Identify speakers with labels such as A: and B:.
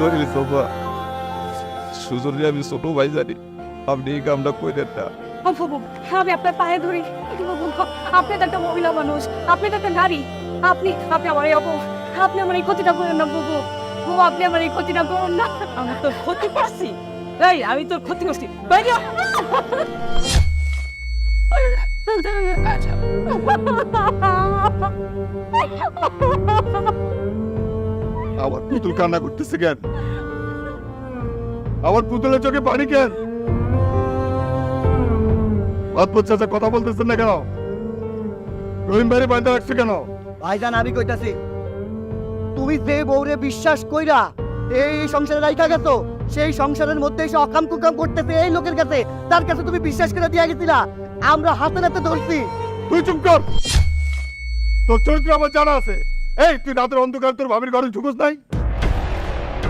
A: জরিল sofa সুজনে আমি ছোট ভাই জানি, আপনি এই কামটা কইলেন না।
B: বাবু, আমি আপনার পায়ে ধরি। বাবু, আপনি তো একটা মহিলা মানুষ, আপনি তো একটা নারী। আপনি আপনি আমার এই আপনি আমার এই ক্ষতিটা করেন না বাবু। বাবু, আপনি আমার এই ক্ষতিটা করুন না।
C: আমি তোর ক্ষতি করছি? এই আমি তোর ক্ষতি করছি? বাইরে হ।
A: আমার পুতুল কান্না করতেছে কেন? আমার পুতুলের চোখে পানি কেন? অদ্ভুত চাচা কথা বলতেছেন না কেন? রহিম ভাইরে বাঁধা রাখছে কেন?
D: ভাইজান আমি কইতাছি, তুমি যে বউরে বিশ্বাস কইরা এই সংসারে রাইখা গেছো, সেই সংসারের মধ্যে এসে অকাম কুকাম করতেছে এই লোকের কাছে, তার কাছে তুমি বিশ্বাস করে দিয়া গেছিলা। আমরা হাতে নাতে ধরছি।
A: তুই চুপ কর, তোর চরিত্র আমার জানা আছে। এই তুই রাতের অন্ধকার তোর ভাবির ঘরে ঢুকুস নাই?